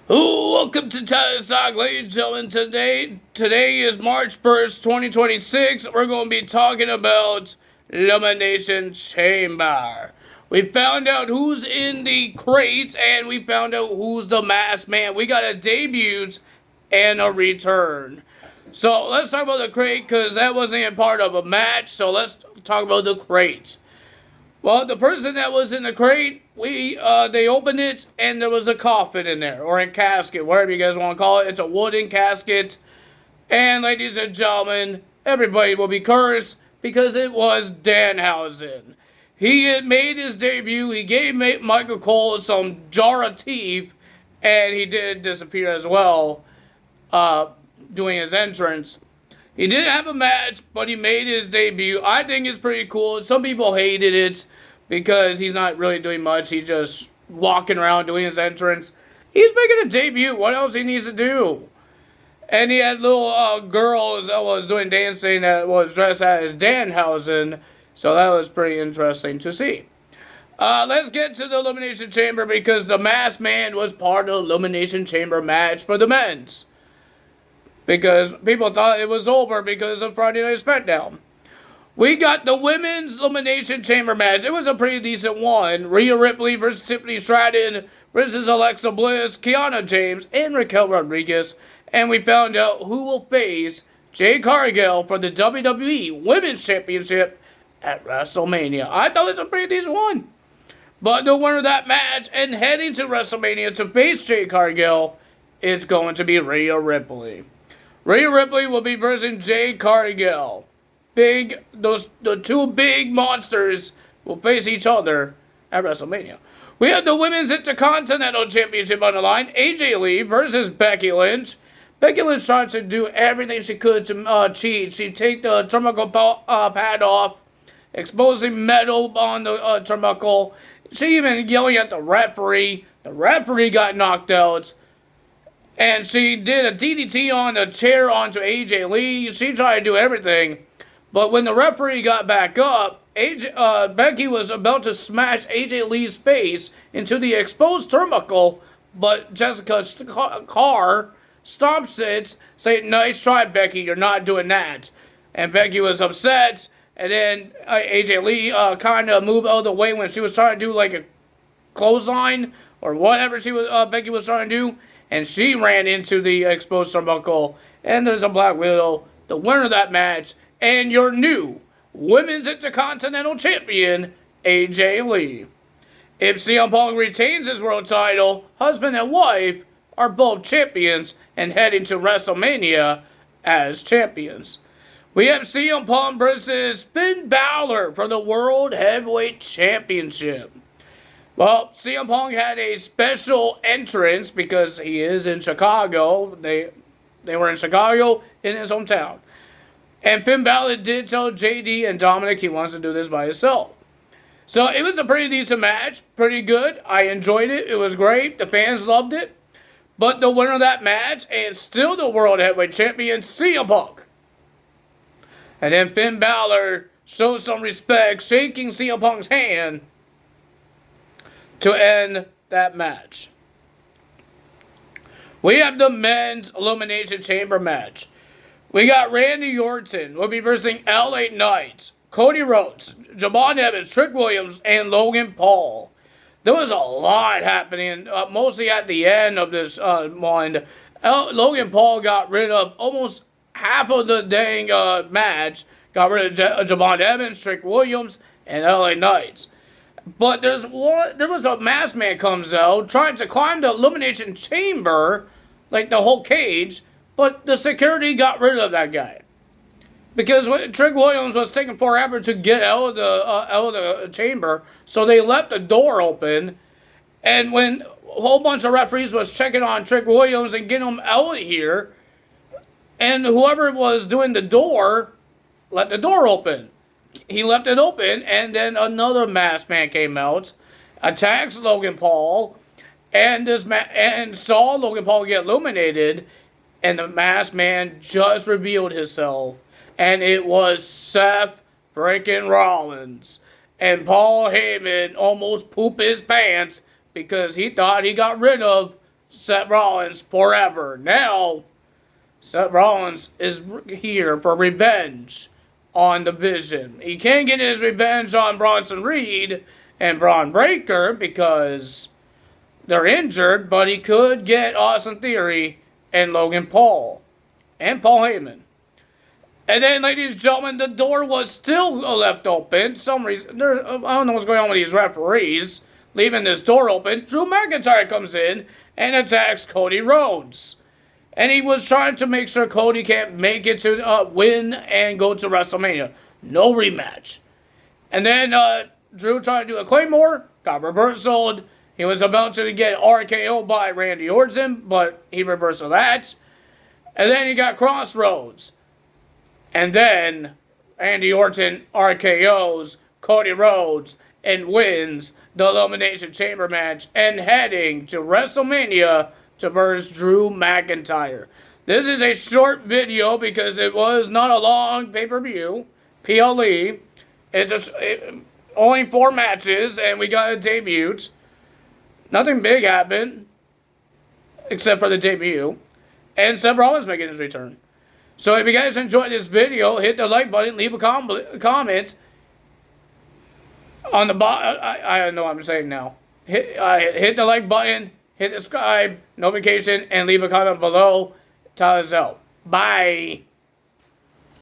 Welcome to Titus Talk, ladies and gentlemen. Today is March 1st, 2026. We're going to be talking about Elimination Chamber. We found out who's in the crates, and we found out who's the masked man. We got a debut and a return. So let's talk about the crate, because that wasn't a part of a match. So let's talk about the crates. Well, the person that was in the crate, they opened it, and there was a coffin in there, or a casket, whatever you guys want to call it. It's a wooden casket. And ladies and gentlemen, everybody will be cursed, because it was Danhausen. He had made his debut. He gave Michael Cole some jar of teeth, and he did disappear as well, doing his entrance. He didn't have a match, but he made his debut. I think it's pretty cool. Some people hated it because he's not really doing much. He's just walking around doing his entrance. He's making a debut. What else he needs to do? And he had little girls that was doing dancing that was dressed as Danhausen. So that was pretty interesting to see. Let's get to the Elimination Chamber, because the Masked Man was part of the Elimination Chamber match for the men's. Because people thought it was over because of Friday Night SmackDown. We got the Women's Elimination Chamber match. It was a pretty decent one. Rhea Ripley versus Tiffany Stratton versus Alexa Bliss, Kiana James, and Raquel Rodriguez. And we found out who will face Jade Cargill for the WWE Women's Championship at WrestleMania. I thought it was a pretty decent one. But the winner of that match and heading to WrestleMania to face Jade Cargill, it's going to be Rhea Ripley. Rhea Ripley will be versing Jade Cargill. The two big monsters will face each other at WrestleMania. We have the Women's Intercontinental Championship on the line. AJ Lee versus Becky Lynch. Becky Lynch tried to do everything she could to cheat. She'd take the turnbuckle pad off, exposing metal on the turnbuckle. She even yelling at the referee. The referee got knocked out. And she did a DDT on the chair onto AJ Lee. She tried to do everything. But when the referee got back up, Becky was about to smash AJ Lee's face into the exposed turnbuckle. But Jessica's car stops it, saying, "Nice try, Becky. You're not doing that." And Becky was upset. And then AJ Lee kind of moved out of the way when she was trying to do like a clothesline or whatever Becky was trying to do. And she ran into the exposed turnbuckle. And there's a Black Widow, the winner of that match, and your new Women's Intercontinental Champion, AJ Lee. If CM Punk retains his world title, husband and wife are both champions and heading to WrestleMania as champions. We have CM Punk versus Finn Balor for the World Heavyweight Championship. Well, CM Punk had a special entrance because he is in Chicago. They were in Chicago in his hometown. And Finn Balor did tell JD and Dominic he wants to do this by himself. So it was a pretty decent match. Pretty good. I enjoyed it. It was great. The fans loved it. But the winner of that match, and still the World Heavyweight Champion, CM Punk. And then Finn Balor showed some respect, shaking CM Punk's hand to end that match. We have the men's Elimination Chamber match. We got Randy Orton will be versing LA Knight, Cody Rhodes, Javon Evans, Trick Williams, and Logan Paul. There was a lot happening, mostly at the end of this one. Logan Paul got rid of almost half of the dang match. Got rid of Javon Evans, Trick Williams, and LA Knight. But there was a masked man comes out trying to climb the Elimination Chamber, like the whole cage, but the security got rid of that guy. Because Trick Williams was taking forever to get out of the chamber, so they left the door open. And when a whole bunch of referees was checking on Trick Williams and getting him out of here, and whoever was doing the door let the door open. He left it open, and then another masked man came out, attacks Logan Paul, and saw Logan Paul get eliminated, and the masked man just revealed himself, and it was Seth freaking Rollins. And Paul Heyman almost pooped his pants because he thought he got rid of Seth Rollins forever. Now, Seth Rollins is here for revenge on the Vision. He can't get his revenge on Bronson Reed and Braun Breaker because they're injured, but he could get Austin Theory and Logan Paul and Paul Heyman. And then, ladies and gentlemen, the door was still left open. Some reason, I don't know what's going on with these referees leaving this door open. Drew McIntyre comes in and attacks Cody Rhodes. And he was trying to make sure Cody can't make it to win and go to WrestleMania. No rematch. And then Drew tried to do a Claymore, got reversaled. He was about to get RKO by Randy Orton, but he reversed that. And then he got Crossroads. And then Randy Orton RKOs Cody Rhodes and wins the Elimination Chamber match and heading to WrestleMania to verse Drew McIntyre. This is a short video because it was not a long pay-per-view. PLE. It's just only 4 matches and we got a debut. Nothing big happened except for the debut. And Seth Rollins making his return. So if you guys enjoyed this video, hit the like button, leave a comment on the bottom. I don't know what I'm saying now. Hit the like button, hit the subscribe, notification, and leave a comment below. Tell us out. Bye.